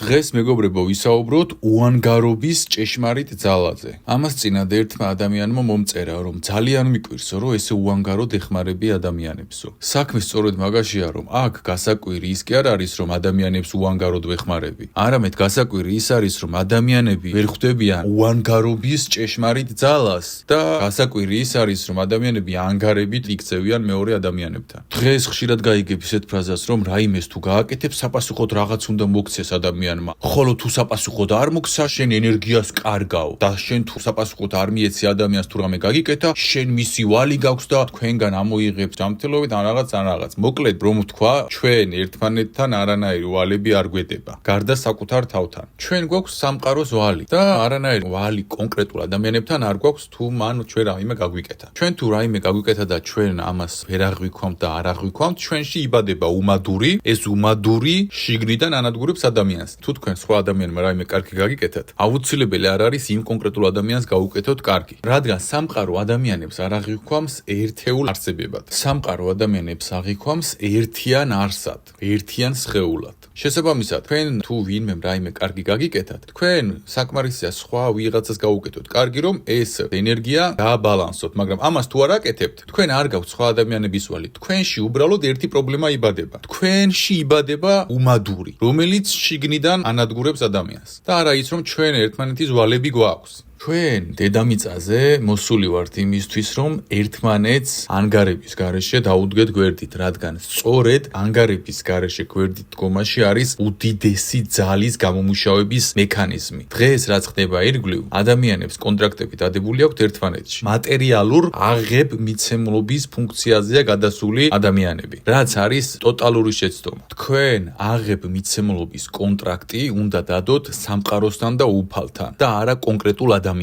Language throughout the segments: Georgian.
დღეს მეგობრებო ვისაუბროთ უანგარობის ჭეშმარიტ ძალაზე. ამას წინათ ერთმა ადამიანმა მომწერა, რომ ძალიან მიკვირსო, რომ ესე უანგაროდ ეხმარები ადამიანებსო. საქმე სწორედ მაგაშია, რომ აქ გასაკვირი ის კი არ არის, რომ ადამიანებს უანგაროდ ვეხმარები. არამედ გასაკვირი ის არის, რომ ადამიანები ვერ ხვდებიან უანგარობის ჭეშმარიტ ძალას და გასაკვირი ის არის, რომ ადამიანები ანგარებით იქცევიან მეორე ადამიანებთან. დღეს ხშირად გაიგებ ისეთ ფრაზას, რომ რაიმეს თუ გააკეთებ, საპასუხოდ რაღაც უნდა მოგცეს ადამიანმა. ხოლო თუ საპასუხოდ არ მოგცა, შენ ენერგიას კარგავ და შენ თუ საპასუხოდ არ მიეცი ადამიანს თუ რამე გაგიკეთა, შენ მისი ვალი გაქვს და თქვენგან ამოიღებს ჯანმრთელობით ან რაღაც. მოკლედ, რომ ვთქვა, ჩვენ ერთმანეთთან არანაირი ვალები არ გვედება. გარდა საკუთარ თავთან. ჩვენ გვაქვს სამყაროს ვალი და არანაირი ვალი კონკრეტულ ადამიანებთან არ გვაქვს თუ მან ჩვენ რაიმე გაგვიკეთა. ჩვენ თუ რაიმე გაგვიკეთა და ჩვენ ამას ვერ აღვიქვამთ და არ აღვიქვამთ, ჩვენში იბადება უმადური, ეს უმადური შიგნიდან ანადგურებს ადამიანს. თუ თქვენ სხვა ადამიანმა რაიმე კარგი გაგიკეთათ, აუცილებელი არ არის იმ კონკრეტულ ადამიანს გაუკეთოთ კარგი. რადგან სამყარო ადამიანებს არ აღიქვამს ერთეულ არსებებად. სამყარო ადამიანებს აღიქვამს ერთიან არსად, ერთიან სხეულად. შესაბამისად, თქვენ თუ ვინმემ რაიმე კარგი გაგიკეთათ, თქვენ საკმარისია სხვა ვიღაცას გაუკეთოთ კარგი, რომ ეს ენერგია დააბალანსოთ, მაგრამ ამას თუ არ აკეთებთ, თქვენ არ გაქვთ სხვა ადამიანების ვალი. თქვენში უბრალოდ ერთი პრობლემა იბადება. თქვენში იბადება უმადური, რომელიც შიგნიდან ანადგურებს ადამიანს. და არა ის, რომ ჩვენ ერთმანეთის ვალები გვაქვს. ჩვენ დედამიწაზე მოსული ვართ იმისთვის, რომ ერთმანეთს ანგარების გარეშე დაუდგეთ გვერდით, რადგან სწორედ ანგარების გარეშე გვერდით დგომაში არის უდიდესი ძალის გამომუშავების მექანიზმი. დღეს რაც ხდება ირგვლივ, ადამიანებს კონტრაქტები დადებული აქვთ ერთმანეთში. მატერიალურ აღებ მიცემლობის ფუნქციაზეა გადასული ადამიანები, რაც არის ტოტალური შეცდომა. თქვენ აღებ მიცემლობის კონტრაქტი უნდა დადოთ სამყაროსთან და უფალთან და არა კონკრეტულ ადამიანთან.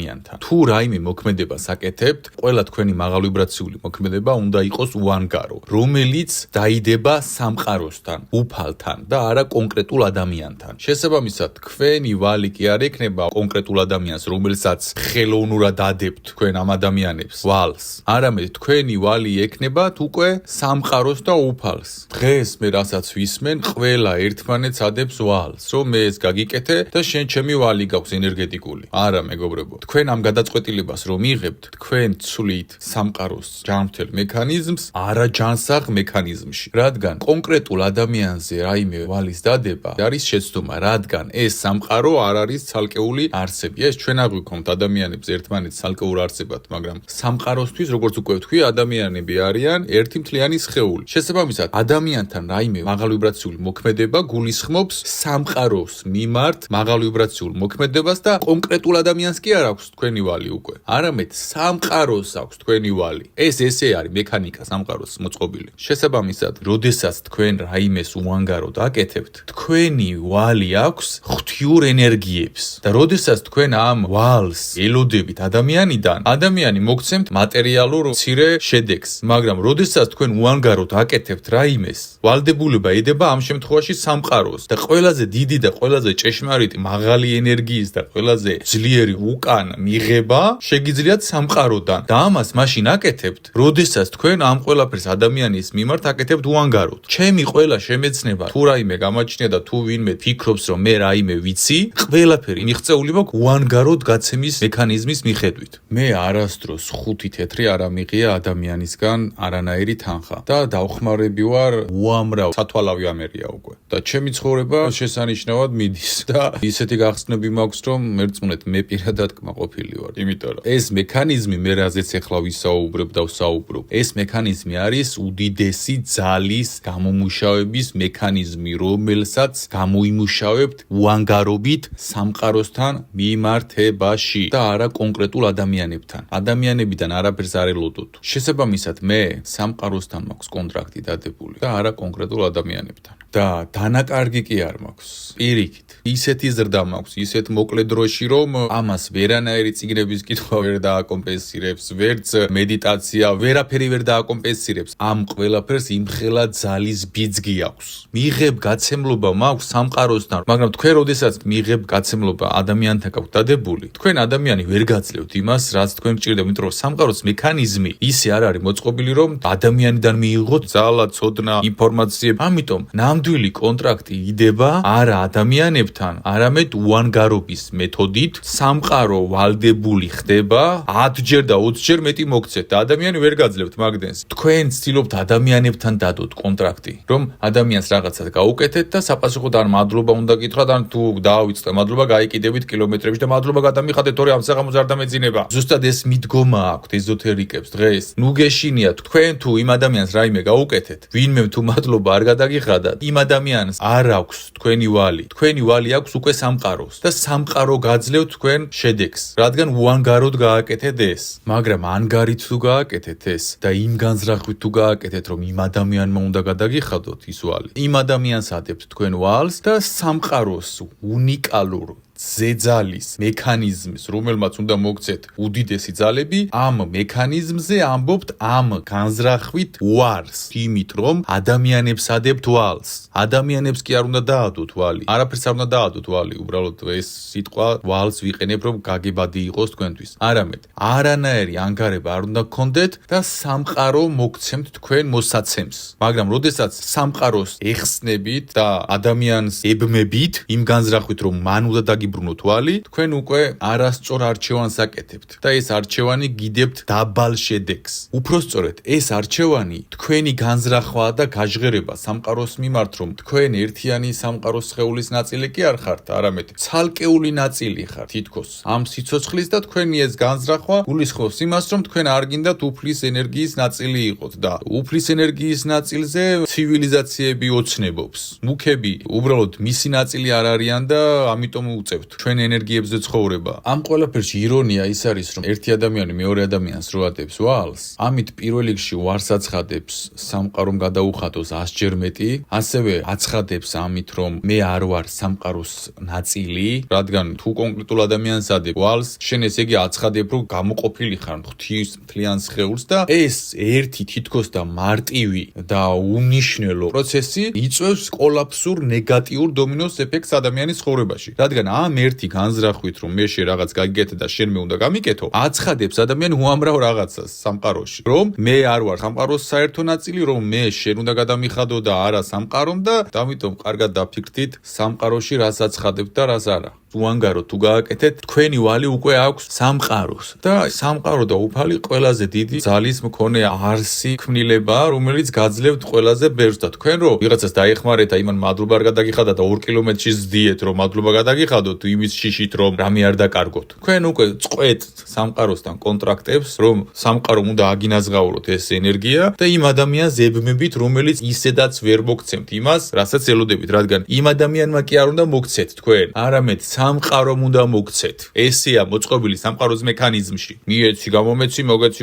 თუ რაიმე მოქმედებას აკეთებთ, ყველა თქვენი მაღალვიბრაციული მოქმედება უნდა იყოს უანგარო, რომელიც დაიდება სამყაროსთან, უფალთან და არა კონკრეტულ ადამიანთან. შესაბამისად, თქვენი ვალი კი არ ექნება კონკრეტულ ადამიანს, რომელსაც ხელოვნურად ადებთ თქვენ ამ ადამიანებს ვალს. არამედ თქვენი ვალი ექნებათ უკვე სამყაროს და უფალს. დღეს მე რასაც ვისმენ, ყველა ერთმანეთს ადებს ვალს, რომ მე ეს გაგიკეთე და შენ ჩემი ვალი გაქვს ენერგეტიკული. არა, მეგობრებო. თქვენ ამ გადაწყვეტილებას რომ იღებთ, თქვენ ცვლით სამყაროს ჯანმრთელ მექანიზმს, არა ჯანსაღ მექანიზმში. რადგან კონკრეტულ ადამიანზე რაიმე ვალის დადება არის შეცდომა, რადგან ეს სამყარო არ არის ცალკეული არსები. ეს ჩვენ აღვიქვამთ ადამიანებს ერთმანეთს ცალკეულ არსებად, მაგრამ სამყაროსთვის, როგორც უკვე ვთქვი, ადამიანები არიან ერთი მთლიანი სხეული. შესაბამისად, ადამიანთან რაიმე მაღალვიბრაციული მოქმედება გულისხმობს სამყაროს მიმართ მაღალვიბრაციულ მოქმედებას და კონკრეტულ ადამიანს კი არ აქვს თქვენი ვალი უკვე. არამედ სამყაროს აქვს თქვენი ვალი. ესე არის მექანიკა სამყაროს მოწყობილი. შესაბამისად, როდესაც თქვენ რაიმეს უანგაროდ აკეთებთ, თქვენი ვალი აქვს ღვთიურ ენერგიებს. და როდესაც თქვენ ამ ვალს ელოდებით ადამიანიდან, ადამიანი მოგცემთ მატერიალურ მცირე შედეგს. მაგრამ როდესაც თქვენ უანგაროდ აკეთებთ რაიმეს, ვალდებულება ედება ამ შემთხვევაში სამყაროს და ყველაზე დიდი და ყველაზე ჭეშმარიტი მაღალი ენერგიის და ყველაზე ძლიერი უკან მიღება შეგიძლიათ სამყაროდან და ამას მაშინ აკეთებთ, როდესაც თქვენ ამ ყველაფერს ადამიანის მიმართ აკეთებთ უანგაროდ. ჩემი ყველა შემეცნება თუ რაიმე გამაჩნია და თუ ვინმე ფიქრობს, რომ მე რაიმე ვიცი, ყველაფერი მიღწეული მაქვს უანგაროდ გაცემის მექანიზმის მიხედვით. მე არასდროს 5 თეთრი არ ამიღია ადამიანისგან არანაირი თანხა და დავხმარები ვარ უამრავ სათვალავი ამერია უკვე. და ჩემი ცხოვრება შესანიშნავად მიდის და ისეთი გახსნები მაქვს, რომ მერწმუნეთ მე პირადად კმაყოფილი ვარ. იმიტომ რომ ეს მექანიზმი მე რაზეც ახლა ვისაუბრებ და ვსაუბრობ, ეს მექანიზმი არის უდიდესი ძალის გამომუშავების მექანიზმი, რომელსაც გამოიმუშავებთ უანგარობით სამყაროსთან მიმართებაში და არა კონკრეტულ ადამიანებთან. ადამიანებიდან არაფერს არ ელოდოთ. შესაბამისად, მე სამყაროსთან მაქვს კონტრაქტი დადებული და არა კონკრეტულ ადამიანებთან. და დანაკარგი კი არ მაქვს. პირიქით, ისეთი ზრდა მაქვს, ისეთ მოკლე დროში, რომ ამას ვერანაირი წიგნების კითხვა ვერ დააკომპენსირებს, ვერც მედიტაცია, ვერაფერი ვერ დააკომპენსირებს. ამ ყველაფერს იმხელა ძალის ბიძგი აქვს. მიღებ გაცემლობა მაქვს სამყაროსთან, მაგრამ თქვენ როდესაც მიღებ გაცემლობა ადამიანთან გაქვთ დადებული, თქვენ ადამიანი ვერ გაძლევთ იმას, რაც თქვენ გჭირდება, იმიტომ რომ სამყაროს მექანიზმი ისე არ არის მოწყობილი, რომ ადამიანიდან მიიღოთ ძალა, ცოდნა, ინფორმაციები. ამიტომ ნამდვილი კონტრაქტი იდება არა ადამიანებთან, ადამიანებთან, არამედ უანგარობის მეთოდით სამყარო ვალდებული ხდება 10ჯერ და 20ჯერ მეტი მოგცეთ და ადამიანი ვერ გაძლევთ მაგდენს. თქვენ ცდილობთ ადამიანებთან დადოთ კონტრაქტი, რომ ადამიანს რაღაცას გაუკეთეთ და საპასუხოდ არ მადლობა უნდა გითხრათ, ან თუ დაავიწყდე, მადლობა გაიკიდებით კილომეტრებში და მადლობა გადამიხადეთ, თორე ამ საღამოს არ დამეძინება. ზუსტად ეს მიდგომა აქვთ ეზოთერიკებს დღეს. ნუ გეშინიათ, თქვენ თუ იმ ადამიანს რაიმე გაუკეთეთ, ვინმე თუ მადლობა არ გადაგიხადათ, იმ ადამიანს არ აქვს თქვენი ვალი. თქვენი ვალი აქვს უკვე სამყაროს და სამყარო გაძლევთ თქვენ შედეგს, რადგან უანგაროდ გააკეთეთ ეს. მაგრამ ანგარით თუ გააკეთეთ ეს და იმ განზრახვით თუ გააკეთეთ, რომ იმ ადამიანმა უნდა გადაგიხადოთ ის ვალი, იმ ადამიანს ადებთ თქვენ ვალს და სამყაროს უნიკალურ ზეძალის მექანიზმს, რომელმაც უნდა მოგცეთ უდიდესი ძალები, ამ მექანიზმზე ამბობთ ამ განზრახვით ვარს, იმით რომ ადამიანებს ადებთ ვალს. ადამიანებს კი არ უნდა დაადოთ ვალი. არაფერს არ უნდა დაადოთ ვალი, უბრალოდ ეს სიტყვა ვალს ვიყენებ, რომ გაგებადი იყოს თქვენთვის. არამედ არანაირი ანგარება არ უნდა გქონდეთ და სამყარო მოგცემთ თქვენ მოსაცემს. მაგრამ როდესაც სამყაროს ეხსნებით და ადამიანს ებმებით იმ განზრახვით, რომ მან უნდა ბრუნოთ ვალი, თქვენ უკვე არასწორ არჩევანს აკეთებთ და ეს არჩევანი გიდებთ დაბალ შედეგს. უпроსწორედ, ეს არჩევანი თქვენი განზრახვაა და გაჟღერება სამყაროს მიმართ, რომ თქვენ ერთიანი სამყაროს სხეულის ნაწილი კი არ ხართ, არამედ ცალკეული ნაწილი ხართ თითქოს ამ სიცოცხლის და თქვენი ეს განზრახვა გულისხმობს იმას, რომ თქვენ არ გინდათ უფლის ენერგიის ნაწილი იყოთ და უფლის ენერგიის ნაწილზე ცივილიზაციები ოცნებობს. მუქები უბრალოდ მისი ნაწილი არ არიან და ამიტომ ჩვენ ენერგიებზე ცხოვრება. ამ ყველაფერში ირონია ის არის, რომ ერთი ადამიანი მეორე ადამიანს რო ატებს ვალს, ამით პირველ რიგში ვარს აცხადებს სამყარომ გადაუხადოს 100ჯერ მეტი, ასევე აცხადებს ამით, რომ მე არ ვარ სამყაროს ნაწილი, რადგან თუ კონკრეტულ ადამიანს ადებ ვალს, შენ ესე იგი აცხადებ, რომ გამოყოფილი ხარ ღვთის მთლიან სხეულს და ეს ერთი თითქოს და მარტივი და უნიშნელო პროცესი იწვევს კოლაფსურ ნეგატიურ დომინოს ეფექტს ადამიანის ცხოვრებაში. რადგან ამ ერთი განზრახვით, რომ მე შენ რაღაც გაგიკეთე და შენ მე უნდა გამიკეთო, აცხადებს ადამიანი უამრავ რაღაცას სამყაროში, რომ მე არ ვარ სამყაროს საერთო ნაწილი, რომ მე შენ უნდა გადამიხადო და არა სამყარომ და ამიტომ კარგად დაფიქრდით სამყაროში რას აცხადებთ და რას არა. უანგარო თუ გააკეთეთ, თქვენი ვალი უკვე აქვს სამყაროს და სამყარო და უფალი ყველაზე დიდი ძალის მქონე არსი ქმნილება, რომელიც გაძლევთ ყველაზე ბევრს და თქვენ რო ვიღაცას დაეხმარეთ და იმან მადლობა არ გადაგიხადათ და 2 კილომეტრში ზდიეთ, რომ მადლობა გადაგიხადოთ იმის შიშით, რომ რამე არ დაკარგოთ. თქვენ უკვე წყვეთ სამყაროსთან კონტრაქტებს, რომ სამყარომ უნდა აგინაზღაუროთ ეს ენერგია და იმ ადამიანს ებმებით, რომელიც ისედაც ვერ მოგცემთ იმას, რასაც ელოდებით, რადგან იმ ადამიანმა კი არ უნდა მოგცეთ თქვენ, არამედ სამყარომ უნდა მოგცეთ. ესეა მოწყობილი სამყაროს მექანიზმში. მიეცი, გამომეცი, მოგეცი,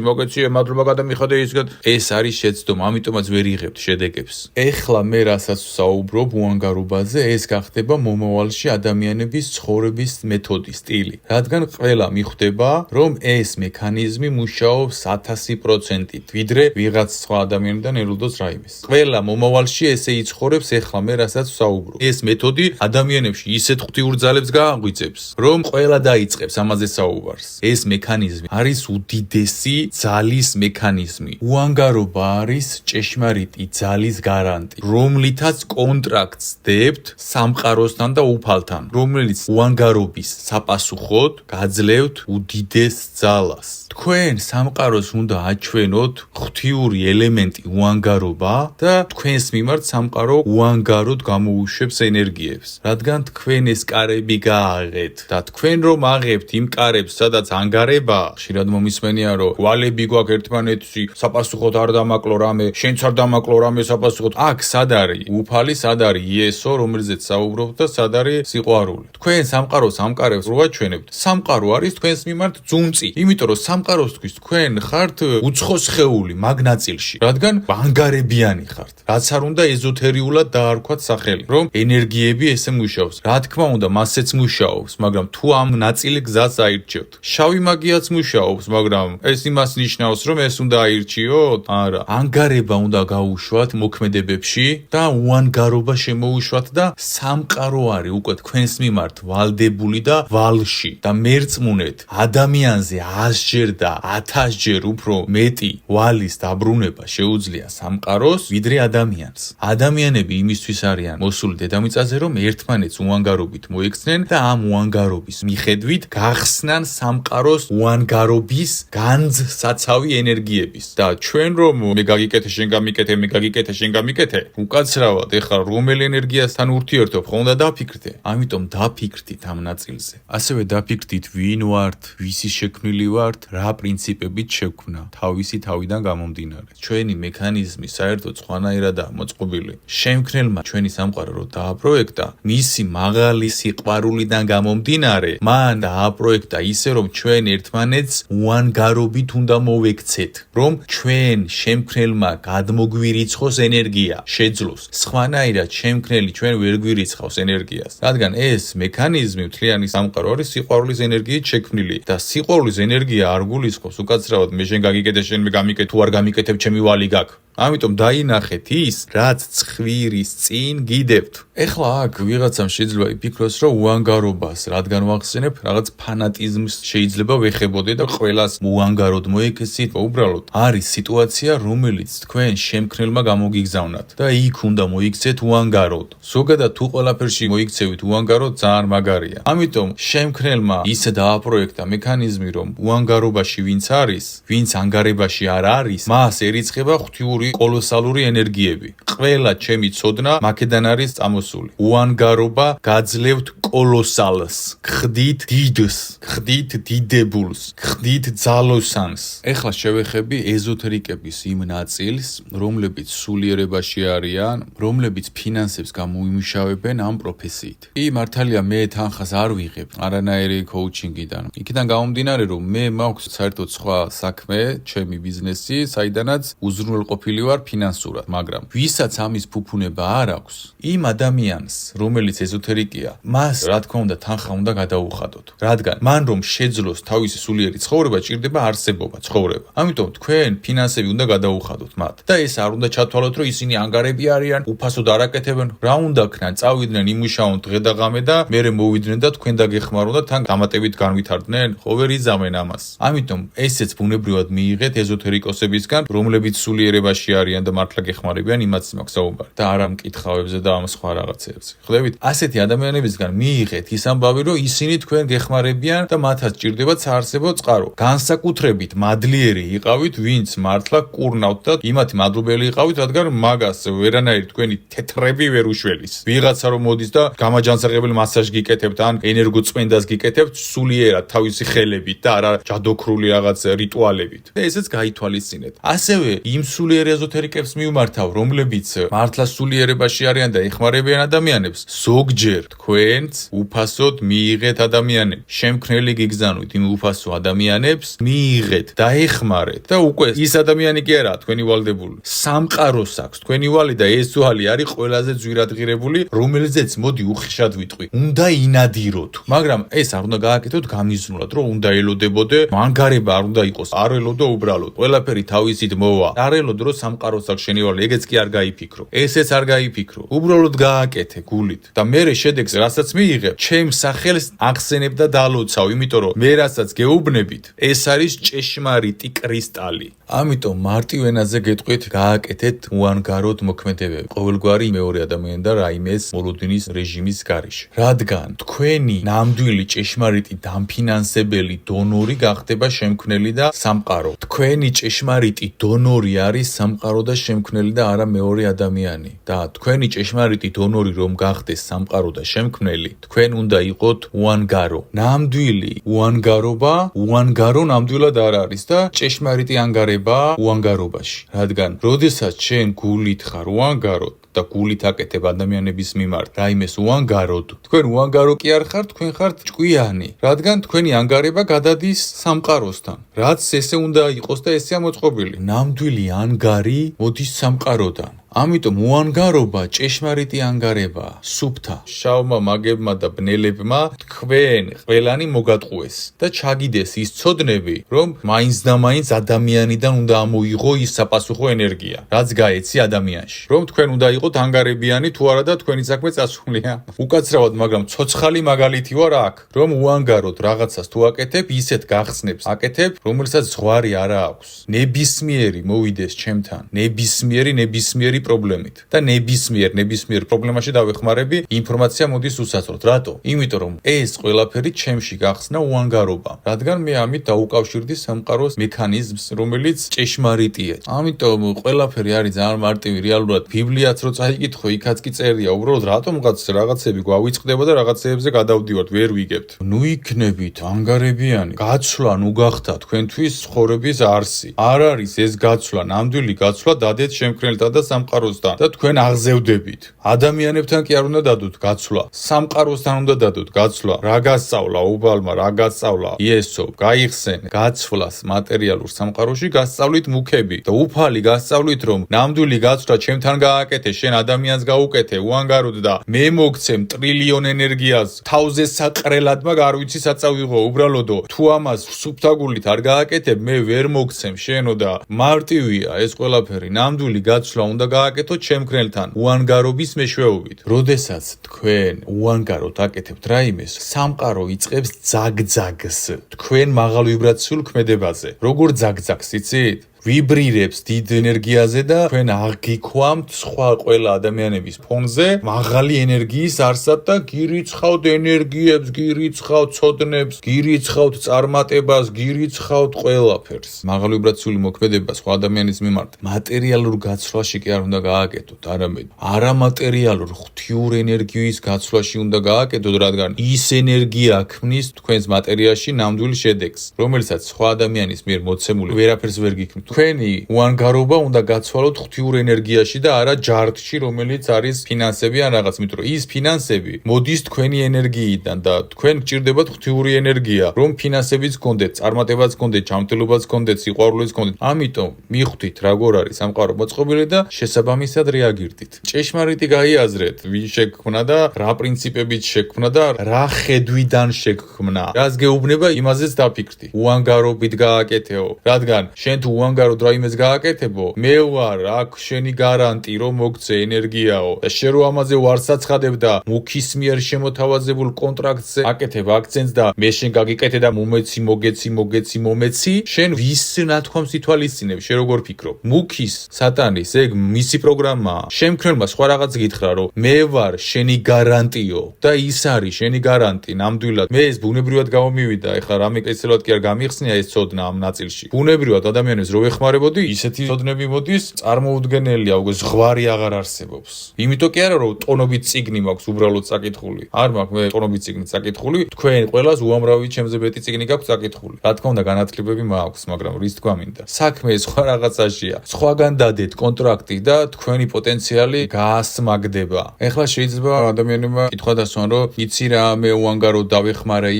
მადლობა გადამიხადე ისგან. ეს არის შეცდომა, ამიტომაც ვერ იღებთ შედეგებს. ეხლა მე რასაც ვსაუბრობ უანგარობაზე, ეს გახდება მომავალში ადამიანების ცხოვრების მეთოდი, სტილი. რადგან ყველა მიხვდება, რომ ეს მექანიზმი მუშაობს 1000%-ით, ვიდრე ვიღაც სხვა ადამიანიდან ელოდოს რაიმეს. ყველა მომავალში ესე იცხოვრებს ეხლა მე რასაც ვსაუბრობ. ეს მეთოდი ადამიანებში ისეთ ღვთიურ ძალებს გააღვიძებს, რომ ყველა დაიწყებს ამაზე საუბარს. ეს მექანიზმი არის უდიდესი ძალის მექანიზმი. უანგარობა არის ჭეშმარიტი ძალის გარანტი, რომლითაც კონტრაქტს დებთ სამყაროსთან და უფალთან, რომელიც უანგარობის საპასუხოდ გაძლევთ უდიდეს ძალას. თქვენ სამყაროს უნდა აჩვენოთ ღვთიური ელემენტი უანგარობა და თქვენს მიმართ სამყარო უანგაროდ გამოუშვებს ენერგიებს, რადგან თქვენ ეს კარები გააღეთ და თქვენ რომ აღებთ იმ კარებს, სადაც ანგარება, ხშირად მომისმენია, რომ ვალები გვაქვს ერთმანეთში, საპასუხოდ არ დამაკლო რამე, შენც არ დამაკლო რამე საპასუხოდ. აქ სად არის უფალი, სად არის იესო, რომელზეც საუბრობთ და სად არის სიყვარული. თქვენ სამყაროს ამ კარებს რო აჩვენებთ, სამყარო არის თქვენს მიმართ ძუნწი, იმიტომ რომ სამყაროსთვის თქვენ ხართ უცხო სხეული მაგ ნაწილში, რადგან ანგარებიანი ხართ. რაც არ უნდა ეზოთერიულად დაარქვათ სახელი, რომ ენერგიები ესე მუშაობს. რა თქმა უნდა, მასეც მუშაობს, მაგრამ თუ ამ ნაწილი გზას აირჩევთ. შავი მაგიაც მუშაობს, მაგრამ ეს იმას ნიშნავს, რომ ეს უნდა აირჩიოთ? არა. ანგარება უნდა გაუშვათ მოქმედებებში და უანგარობა შემოუშვათ და სამყარო არის უკვე თქვენს მიმართ ვალდებული და ვალში და მერწმუნეთ ადამიანზე 100-ჯერ და 1000-ჯერ უფრო მეტი ვალის დაბრუნება შეუძლია სამყაროს ვიდრე ადამიანს. ადამიანები იმისთვის არიან მოსული დედამიწაზე, რომ ერთმანეთს უანგარობით მოექცნენ და ამ უანგარობის მიხედვით გახსნან სამყაროს უანგარობის განძსაცავი ენერგიების. და ჩვენ რომ მე გაგიკეთე, შენ გამიკეთე, მე გაგიკეთე, შენ გამიკეთე, უკაცრავად ეხლა რომელი ენერგიასთან ურთიერთობ, ხო უნდა დაფიქრდე. ამიტომ დაფიქრდით ამ ნაწილზე. ასევე დაფიქრდით ვინ ვართ, ვისის შექმნილი ვართ, რა პრინციპებით შექმნა, თავისი თავიდან გამომდინარე. ჩვენი მექანიზმი საერთოდ სხვანაირადაა მოწყობილი. შემქმნელმა ჩვენი სამყარო რო დააპროექტა, მისი მაღალი სიყვარულიდან გამომდინარე, მან დააპროექტა ისე, რომ ჩვენ ერთმანეთს უანგარობით უნდა მოვექცეთ, რომ ჩვენ შემქმნელმა გადმოგვირიცხოს ენერგია, შეძლოს. სხვანაირად შემქმნელი ჩვენ ვერ გვირიცხავს ენერგიას, რადგან ეს მექანიზმი მთლიანი სამყარო არის სიყვარულის ენერგიით შექმნილი და სიყვარულის ენერგია არ გულისხმობს უკაცრავად მე შენ გაგიკეთე, შენ მე გამიკეთე, თუ არ გამიკეთებ, ჩემი ვალი გაქვს. ამიტომ დაინახეთ ის, რაც ცხვირის წინ გიდევთ. ეხლა აქ ვიღაცამ შეიძლება იფიქროს, რომ უანგარობას რადგან ვახსენებ, რაღაც ფანატიზმს შეიძლება ვეხებოდე და ყველას უანგაროდ მოეკცით. უბრალოდ არის სიტუაცია, რომელიც თქვენ შემქმნელმა გამოგიგზავნათ და იქ უნდა მოიქცეთ უანგაროდ. ზოგადად თუ ყველაფერში მოიქცევით უანგაროდ, ძალიან მაგარია. ამიტომ შემქმნელმა ისე დააპროექტა მექანიზმი, რომ უანგარობაში ვინც არის, ვინც ანგარებაში არ არის, მას ერიცხება ღვთიური კოლოსალური ენერგიები. ყველა ჩემი ცოდნა მაქედან არის წამოსული. უანგარობა გაძლევთ კოლოსალს, გხდით დიდს, გხდით დიდებულს, გხდით ძალოსანს. ეხლა შევეხები ეზოთერიკების იმ ნაწილს, რომლებიც სულიერებაში არიან, რომლებიც ფინანსებს გამოიმუშავებენ ამ პროფესიით. მართალია მე თანხას არ ვიღებ არანაირი კოუჩინგიდან. იქიდან გამომდინარე, რომ მე მაქვს საერთოდ სხვა საქმე, ჩემი ბიზნესი, საიდანაც უზრუნველყოფილი ვარ ფინანსურად, მაგრამ ვისაც ამის ფუფუნება არ აქვს, იმ ადამიანს, რომელიც ეზოთერიკია, მას რა თქმა უნდა თანხა უნდა გადაუხადოთ. რადგან მან რომ შეძლოს თავისი სულიერი ცხოვრება, ჭირდება არსებობა, ცხოვრება. ამიტომ თქვენ ფინანსები უნდა გადაუხადოთ მათ. და ეს არ უნდა ჩათვალოთ, რომ ისინი ანგარები არიან, უფასოდ არ აკეთებენ. რა უნდა ქნან, წავიდნენ, იმუშაონ დღე და ღამე და მერე მოვიდნენ და თქვენ დაგეხმაროთ და თან გამატებით განვითარდნენ, ხო ვერ იზამენ ამას. ამიტომ ესეც ბუნებრივად მიიღეთ ეზოთერიკოსებისგან, რომლებიც სულიერებაში არიან და მართლა გეხმარებიან, იმაც მაქვს საუბარი და არა მკითხავებზე და ამ სხვა რაღაცებზე. ხვდებით? ასეთი ადამიანებისგან მიიღეთ ის ამბავი, რომ ისინი თქვენ გეხმარებიან და მათაც ჭირდებათ საარსებო წყარო. განსაკუთრებით მადლიერი იყავით, ვინც მართლა კურნავთ და იმათი მადლობელი იყავით, რადგან მაგას ვერანაირი თქვენი თეთრები ვერ უშველის. ვიღაცა რომ მოდის და გამაჯანსაღებელ მასაჟს გიკეთებთ, ან ენერგოწმენდას გიკეთებთ სულიერად თავისი ხელებით და არა ჯადოქრული რაღაც რიტუალებით. და ესეც გაითვალისწინეთ. ასევე იმ სულიერ ეზოთერიკებს მივმართავ, რომლებიც მართლა სულიერებაში არიან და ეხმარებიან ადამიანებს, ზოგჯერ თქვენც უფასოდ მიიღეთ ადამიანებს. შემქმნელი გიგზავნით იმ უფასო ადამიანებს, მიიღეთ, დაეხმარეთ და უკვე ის ადამიანი კი არა, თქვენი ვალდებული. სამყაროს აქვს თქვენი ვალი და ეს ვალი არის ყველაზე ძვირადღირებული, რომელზეც მოდი უხეშად ვიტყვი. უნდა ინადიროთ, მაგრამ ეს არ უნდა გააკეთოთ გამიზნულად, რომ უნდა ელოდებოდე, ანგარება არ უნდა იყოს, არ ელოდო უბრალოდ. ყველაფერი თავისით მოვა. არ ელოდო, რომ სამყაროს აქვს შენი ვალი, ეგეც კი არ გაიფიქრო. ესეც არ გაიფიქრო. უბრალოდ გააკეთე გულით და მერე შედეგს რასაც მიიღებ, ჩემს სახელს ახსენებ და დალოცავ, იმიტომ რომ მე რასაც გეუბნებით, ეს არის ჭეშმარიტი კრისტალი. ამიტომ მარტივ ენაზე გეტყვით, გააკეთეთ უანგაროდ მოქმედებები. ყოველგვარი მეორე ადამიანი და რაიმეს მოლოდინის რეჟიმის გარეშე. რადგან თქვენი ნამდვილი ჭეშმარიტი დამფინანსებელი დონორი გახდება შემქმნელი და სამყარო. თქვენი ჭეშმარიტი დონორი არის სამყარო და შემქმნელი და არა მეორე ადამიანი. და თქვენი ჭეშმარიტი დონორი რომ გახდეს სამყარო და შემქმნელი, თქვენ უნდა იყოთ უანგარო. ნამდვილი უანგარობა, უანგარო ნამდვილად არ არის და ჭეშმარიტი ანგარება უანგარობაში. რადგან როდესაც შენ გულით ხარ უანგაროდ და გულით აკეთებ ადამიანების მიმართ რაიმეს უანგაროდ, თქვენ უანგარო კი არ ხართ, თქვენ ხართ ჭკვიანი, რადგან თქვენი ანგარება გადადის სამყაროსთან. რაც ესე უნდა იყოს და ესეა მოწყობილი. ნამდვილი ანგარი მოდის სამყაროდან. ამიტომ უანგარობა ჭეშმარიტი ანგარებაა, სუფთა. შავმა მაგებმა და ბნელებმა თქვენ ყველანი მოგატყუეს და ჩაგიდეს ის ცოდნები, რომ მაინც და მაინც ადამიანიდან უნდა ამოიღო ის საპასუხო ენერგია, რაც გაეცი ადამიანში. რომ თქვენ უნდა იყოთ ანგარებიანი თუ არა და თქვენი საქმე წასულია. უკაცრავად, მაგრამ ცოცხალი მაგალითი ვარ აქ, რომ უანგაროდ რაღაცას თუ აკეთებ, ისეთ გახსნებს აკეთებ, რომელსაც ზღვარი არა აქვს. ნებისმიერი მოვიდეს ჩემთან, ნებისმიერი პრობლემით და ნებისმიერ პრობლემაში დავეხმარები, ინფორმაცია მოდის უსასრულოდ. რატო? იმიტომ რომ ეს ყველაფერი ჩემში გახსნა უანგარობა, რადგან მე ამით დაუკავშირდი სამყაროს მექანიზმს, რომელიც ჭეშმარიტია. ამიტომ ყველაფერი არის ძალიან მარტივი, რეალურად ბიბლიაც რო წაიკითხო, იქაც კი წერია, უბრალოდ რატომღაც რაღაცები გვავიწყდება და რაღაცეებზე გადავდივართ, ვერ ვიგებთ. ნუ იქნებით ანგარებიანი, გაცვლა ნუ გახდა თქვენთვის ცხოვრების არსი. არ არის ეს გაცვლა, ნამდვილი გაცვლა დადეთ შემქმნელთან და სამყაროსთან და თქვენ აღზევდებით. ადამიანებთან კი არ უნდა დადოთ გაცვლა, სამყაროსთან უნდა დადოთ გაცვლა. რა გასწავლა უბალმა, რა გასწავლა იესო, გაიხსენ გაცვლას მატერიალურ სამყაროში, გასწავლით მუქები და უფალი გასწავლით, რომ ნამდვილი გაცვლა ჩემთან გააკეთე, შენ ადამიანს გაუკეთე უანგაროდ და მე მოგცემ ტრილიონ ენერგიას თავზე საყრელად, მაგ არ ვიცი საწავიღო, უბრალოდო თუ ამას სუფთაგულით არ გააკეთებ, მე ვერ მოგცემ შენო და მარტივია ეს ყველაფერი. ნამდვილი გაცვლა უნდა გააკეთოთ შემქმნელთან უანგარობის მეშვეობით. როდესაც თქვენ უანგაროდ აკეთებთ რაიმეს, სამყარო იწყებს ძაგძაგს თქვენ მაღალ ვიბრაციულ ქმედებაზე. როგორ ძაგძაგს იცით? ვიბრირებს დიდ ენერგიაზე და თქვენ აღგიქვამთ სხვა ყველა ადამიანების ფონზე მაღალი ენერგიის არსად და გირიცხავთ ენერგიებს, გირიცხავთ ცოდნებს, გირიცხავთ წარმატებას, გირიცხავთ ყველაფერს. მაღალი ვიბრაციული მოქმედება სხვა ადამიანის მიმართ მატერიალურ გაცვლაში კი არ უნდა გააკეთოთ, არამედ არამატერიალურ ღვთიურ ენერგიის გაცვლაში უნდა გააკეთოთ, რადგან ის ენერგია ქმნის თქვენს მატერიაში ნამდვილ შედეგს, რომელსაც სხვა ადამიანის მიერ მოცემული ვერაფერს ვერ გიქმნით. თქვენი უანგარობა უნდა გაცვალოთ ღვთიურ ენერგიაში და არა ჯარდში, რომელიც არის ფინანსები ან რაღაც, იმიტომ რომ ის ფინანსები მოდის თქვენი ენერგიიდან და თქვენ გჭირდებათ ღვთიური ენერგია, რომ ფინანსებიც გქონდეთ, წარმატებაც გქონდეთ, ჯანმრთელობაც გქონდეთ, სიყვარულიც გქონდეთ. ამიტომ მიხვდით როგორ არის სამყარო მოწყობილი და შესაბამისად რეაგირდით. ჭეშმარიტი გაიაზრეთ, ვინ შექმნა და რა პრინციპებით შექმნა და რა ხედვიდან შექმნა. რას გეუბნება, იმაზეც დაფიქრდი. უანგარობით გააკეთეო, რადგან შენ თუ უანგაროდ რაიმეს გააკეთებო, მე ვარ აქ შენი გარანტი, რომ მოგცე ენერგიაო და შენ რო ამაზე ვარ საცხადებ და მუქის მიერ შემოთავაზებულ კონტრაქტზე აკეთებ აქცენტს და მე შენ გაგიკეთე და მომეცი, შენ ვის ნათქვამს ითვალისწინებ, შენ როგორ ფიქრობ? მუქის სატანის ეგ მისი პროგრამაა. შემქმნელმა სხვა რაღაც გითხრა, რომ მე ვარ შენი გარანტიო და ის არის შენი გარანტი. ნამდვილად მე ეს ბუნებრივად გამომივიდა, ეხლა რამე კეთილად კი არ გამიხსნია ეს ცოდნა ამ ნაწილში. ბუნებრივად ადამიანებს რო ეხმარებოდი, ისეთი ცოდნები მოდის, წარმოუდგენელია, უკვე ზღვარი აღარ არსებობს. იმიტომ კი არა, რომ ტონობით წიგნი მაქვს უბრალოდ საკითხული. არ მაქვს მე ტონობით წიგნი საკითხული, თქვენ ყველას უამრავი ჩემზე მეტი წიგნი გაქვთ საკითხული. რა თქმა უნდა, განათლებები მაქვს, მაგრამ რის თქვა მინდა. საქმე სხვა რაღაცაშია. სხვაგან დადეთ კონტრაქტი და თქვენი პოტენციალი გაასმაგდება. ეხლა შეიძლება ადამიანებმა კითხვა დასვან, რომ იცი რა, მე უანგაროდ დავეხმარე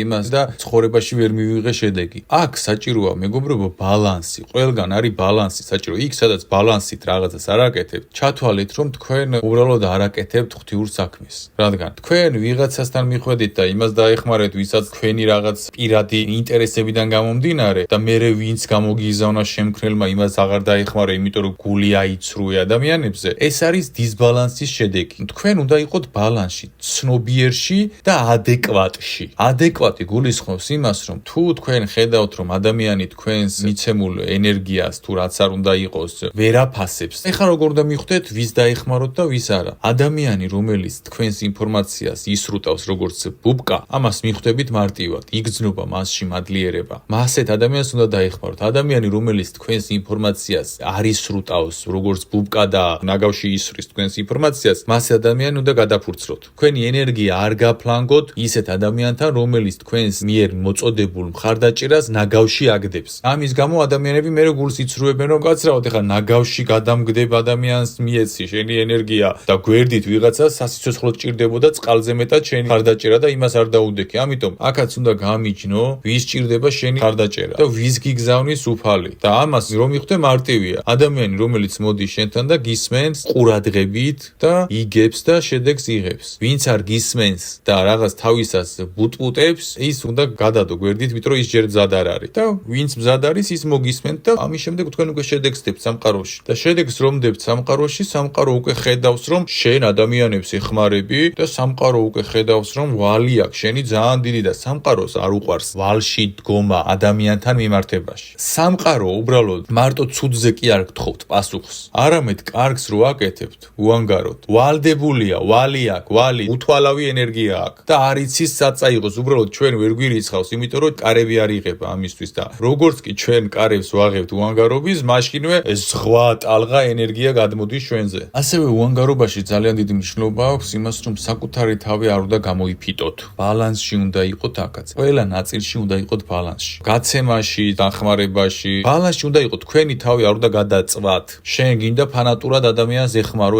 იმას და ცხოვრებაში ვერ მივიღე შედეგი. აქ საჭიროა მეგობრებო ბალანსი. ყველგან არის ბალანსი საჭირო. იქ სადაც ბალანსით რაღაცას არ აკეთებთ, ჩათვალეთ, რომ თქვენ უბრალოდ არ აკეთებთ ღვთიურ საქმეს. რადგან თქვენ ვიღაცასთან მიხვედით და იმას დაეხმარეთ, ვისაც თქვენი რაღაც პირადი ინტერესებიდან გამომდინარე და მერე ვინც გამოგიზავნა შემქმნელმა იმას აღარ დაეხმარა, იმიტომ რომ გული აიცრუე ადამიანებზე. ეს არის დისბალანსის შედეგი. თქვენ უნდა იყოთ ბალანსში, ცნობიერში და ადეკვატში. ადეკვატი გულისხმობს იმას, რომ თუ თქვენ ხედავთ, რომ ადამიანი თქვენს მიცემულ ენერგიას თუ რაც არ უნდა იყოს, ვერ აფასებს. ეხლა როგორ უნდა მიხვდეთ, ვის დაეხმაროთ და ვის არა. ადამიანი, რომელიც თქვენს ინფორმაციას ისრუტავს როგორც ბუბკა, ამას მიხვდებით მარტივად. იგრძნობა მასში მადლიერება. მასეთ ადამიანს უნდა დაეხმაროთ. ადამიანი, რომელიც თქვენს ინფორმაციას არ ისრუტავს როგორც ბუბკა და ნაგავში ისრის თქვენს ინფორმაციას, მასე ადამიანი უნდა გადაფურცლოთ. თქვენი ენერგია არ გაფლანგოთ ისეთ ადამიანთან, რომელიც თქვენს მიერ მოწოდებულ მხარდაჭერას ნაგავში აგდებს. ამის გამო ადამიანები მე გულს იცრუებენ რომ კაცრავად ეხლა ნაგავში გადამგდებ ადამიანს მიეცი შენი ენერგია და გვერდით ვიღაცა სასიცოცხლოდ ჭირდებოდა წყალზე მეტად შენი ხარდაჭერა და იმას არ დაუდექი. ამიტომ აქაც უნდა გამიჯნო ვის ჭირდება შენი ხარდაჭერა და ვის გიგზავნის უფალი და ამას რომ მიხვდე მარტივია. ადამიანი რომელიც მოდის შენთან და გისმენს ყურადღებით და იგებს და შედეგს იღებს. ვინც არ გისმენს და რაღაც თავისას ბუტბუტებს ის უნდა გადადო გვერდით, იმიტომ რომ ის ჯერ მზად არ არის და ვინც მზად არის ის მოგისმენთ და ამის შემდეგ თქვენ უკვე შედეგს დებთ სამყაროში და შედეგს რომ დებთ სამყაროში სამყარო უკვე ხედავს რომ შენ ადამიანებს ეხმარები და სამყარო უკვე ხედავს რომ ვალი აქვს შენი ძალიან დიდი და სამყაროს არ უყვარს ვალში დგომა ადამიანთან მიმართებაში. სამყარო უბრალოდ მარტო ცუდზე კი არ გთხოვთ პასუხს, არამედ კარგს რო აკეთებთ უანგაროდ. ვალდებულია, ვალი აქვს, ვალი უთვალავი ენერგია აქვს და არ იცის საცა იყოს, უბრალოდ ჩვენ ვერ გვირიცხავს, იმიტომ რომ კარები არ იღება ამისთვის და როგორც კი ჩვენ კარებს ვაღებთ უანგარობის, მაშინვე ზღვა ტალღა ენერგია გადმოდის ჩვენზე. ასევე უანგარობაში ძალიან დიდი მნიშვნელობა აქვს იმას, რომ საკუთარი თავი არ უნდა გამოიფიტოთ. ბალანსში უნდა იყოთ აქაც. ყველა ნაწილში უნდა იყოთ ბალანსში. გაცემაში, დახმარებაში, ბალანსში უნდა იყოთ. თქვენი თავი არ უნდა გადაწვათ. შენ გინდა ფანატურად ადამიანს ეხმარო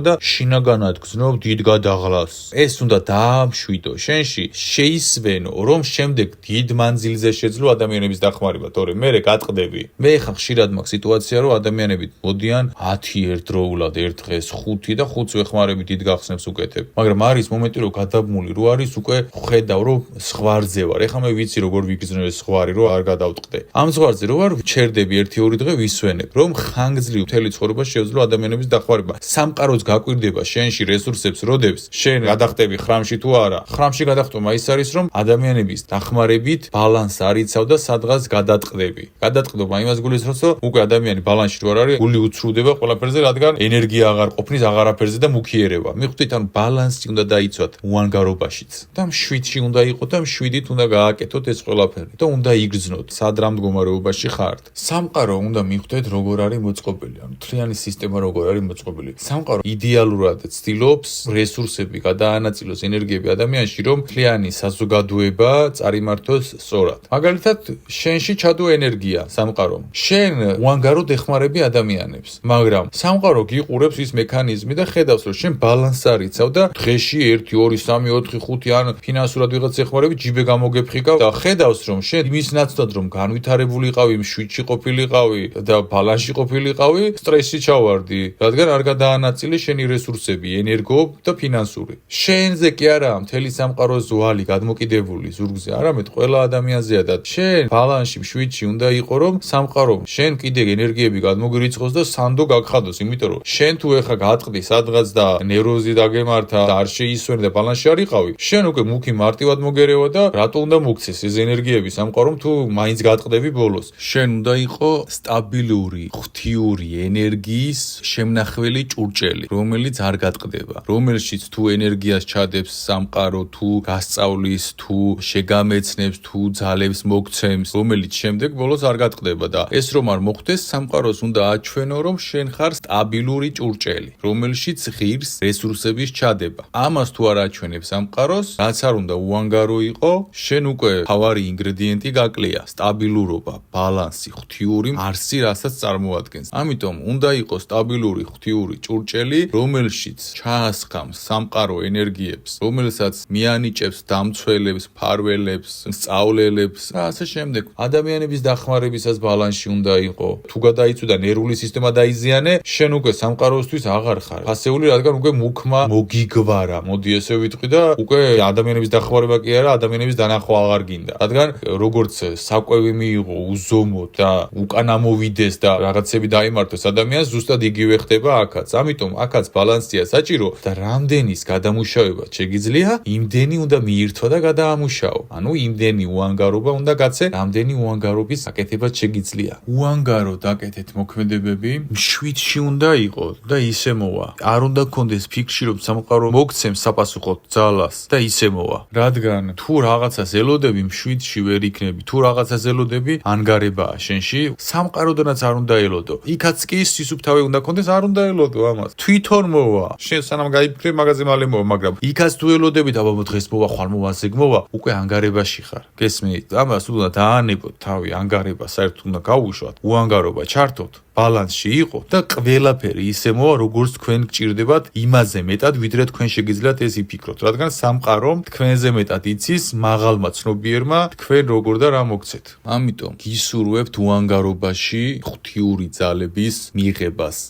და შინაგანად გზნობ დიდ გადაღლას. ეს უნდა დაამშვიდო შენში, შეისვენო, რომ შემდეგ დიდ მანძილზე შეძლო ადამიანების დახმარება, თორემ მე გატყდები. მე ხა ხშირად მაქვს სიტუაცია, რომ ადამიანები მოდიან 10 ერთდროულად ერთ დღეს 5 და 5 ვეხმარები დიდ გახსნებს უკეთებ. მაგრამ არის მომენტი, რომ გადაბმული რო არის, უკვე ხედავ, რომ ზღვარზე ვარ. ეხლა მე ვიცი როგორ ვიგრძნო ეს ზღვარი, რომ არ გადავტყდე. ამ ზღვარზე რო ვარ, ჩერდები 1-2 დღე ვისვენებ, რომ ხანგრძლივ მთელი ცხოვრება შეეძლო ადამიანების დახმარება. სამყაროც გაკვირდება შენში რესურსებს როდებს, შენ გადახტები ხრამში თუ არა. ხრამში გადახტომა ის არის, რომ ადამიანების დახმარებით ბალანს არ იცავ და სადღაც გადატყდები. გადატყდობა იმას გულისხმობს, რომ უკვე ადამიანი ბალანსში რო არ არის, გული უცრუდება ყველაფერზე, რადგან ენერგია აღარ ყოფნის აღარაფერზე და მუქიერება. მიხვდით, ანუ ბალანსი უნდა დაიცვათ უანგარობაშიც. და მშვიდში უნდა იყოთ და მშვიდით უნდა გააკეთოთ ეს ყველაფერი და უნდა იგრძნოთ სად რა მდგომარეობაში ხართ. სამყარო უნდა მიხვდეთ როგორ არის მოწყობილი, ანუ მთლიანი სისტემა როგორ არის მოწყობილი. სამყარო იდეალურად ცდილობს რესურსები გადაანაწილოს ენერგიები ადამიანში, რომ მთლიანი საზოგადოება წარიმართოს სწორად. მაგალითად, შენში ჩადო ენერგია სამყარომ. შენ უანგაროდ ეხმარები ადამიანებს, მაგრამ სამყარო გიყურებს ის მექანიზმი და ხედავს, რომ შენ ბალანსს არ იცავ და დღეში 1, 2, 3, 4, 5 ან ფინანსურად ვიღაც ეხმარები ჯიბე გამოგეფრიკავ და ხედავს, რომ შენ იმის ნაცვლად რომ განვითარებულიყავი, მშვიდში ყოფილიყავი და ბალანსში ყოფილიყავი, სტრესში ჩავარდი, რადგან არ გადაანაწილე შენი რესურსები, ენერგო და ფინანსური. შენზე კი არა, მთელი სამყაროს ზვალი გადმოკიდებული ზურგზე, არამედ ყველა ადამიანზეა და შენ ბალანსში, მშვიდში უნდა იყო, რომ სამყარო შენ კიდე ენერგიები გადმოგირიცხოს და სანდო გაგხადოს, იმიტომ რომ შენ თუ ეხა გაატყდი სადღაც და ნევროზი დაგემართა და არ შეისვენე და ბალანსში არ იყავი, შენ უკვე მუქი მარტივად მოგერევა და რატო უნდა მოგცეს ეს ენერგიები სამყარომ თუ მაინც გაატყდები ბოლოს. შენ უნდა იყო სტაბილური, ღვთიური ენერგიის შემნახველი ჭურჭელი, რომელიც არ გატყდება, რომელშიც თუ ენერგიას ჩადებს სამყარო, თუ გასწავლის, თუ შეგამეცნებს, თუ ძალებს მოგცემს, რომელიც შემდეგ ბოლოს არ გატყდება და ეს რომ არ მოხდეს, სამყაროს უნდა აჩვენო, რომ შენ ხარ სტაბილური ჭურჭელი, რომელშიც ღირს რესურსების ჩადება. ამას თუ არ აჩვენებს სამყაროს, რაც არ უნდა უანგარო იყო, შენ უკვე თავარი ინგრედიენტი გაკლია, სტაბილურობა, ბალანსი, ღვთიური არსი, რასაც წარმოადგენს. ამიტომ უნდა იყოს სტაბილური, ღვთიური ჭურჭელი, რომელშიც ჩაასხამს სამყარო ენერგიებს, რომელსაც მიანიჭებს დამცველებს, ფარველებს, სწავლელებს და ასე შემდეგ. ადამიანების დახმარებისას ბალანსში უნდა იყო. თუ გადაიწვი და ნერვული სისტემა დაიზიანე, შენ უკვე სამყაროსთვის აღარ ხარ ფასეული, რადგან უკვე მუქმა მოგიგვარა. მოდი ესე ვიტყვი და უკვე ადამიანების დახმარება კი არა, ადამიანების დანახვა აღარ გინდა. რადგან როგორც საკვები მიიღო უზომოდ და უკან ამოვიდეს და რაღაცები დაიმართოს ადამიანს, ზუსტად იგივე ხდება აქაც. ამიტომ აქაც ბალანსია საჭირო და რამდენის გადამუშავება შეგიძლია, იმდენი უნდა მიირთვა და გადაამუშაო. ანუ იმდენი უანგარობა უნდა გაცე, რამდენი უანგარობის აკეთება შეგიძლია. უანგარო დაკეთეთ მოქმედებები, მშვიდში უნდა იყო და ისე მოვა. არ უნდა გქონდეს ფიქრში, რომ სამყარო მოგცემს საპასუხოდ ძალას და ისე მოვა. რადგან თუ რაღაცას ელოდები, მშვიდში ვერ იქნები. თუ რაღაცას ელოდები, ანგარებაა შენში, სამყაროდანაც არ უნდა ელოდო. იქაც კი სისუფთავე უნდა გქონდეს, არ უნდა ელოდო ამას. თვითონ მოვა. შენ სანამ გაიფიქრე, მაგაზე მალე მოვა, მაგრამ იქაც თუ ელოდებით, აბა დღეს მოვა, ხვალ მოვა, ზეგ მოვა, უკვე ანგარებაში ხარ. გესმით? ამას უნდა დაანებოთ თავი ანგარება საერთოდ უნდა გაუშვათ, უანგარობა ჩართოთ, ბალანსში იყო და ყველაფერი ისე მოვა, როგორც თქვენ გჭირდებათ, იმაზე მეტად, ვიდრე თქვენ შეგიძლიათ ეს იფიქროთ, რადგან სამყარომ თქვენზე მეტად იცის მაღალმა ცნობიერმა თქვენ როგორ და რა მოგცეთ. ამიტომ გისურვებთ უანგარობაში ღვთიური ძალების მიღებას.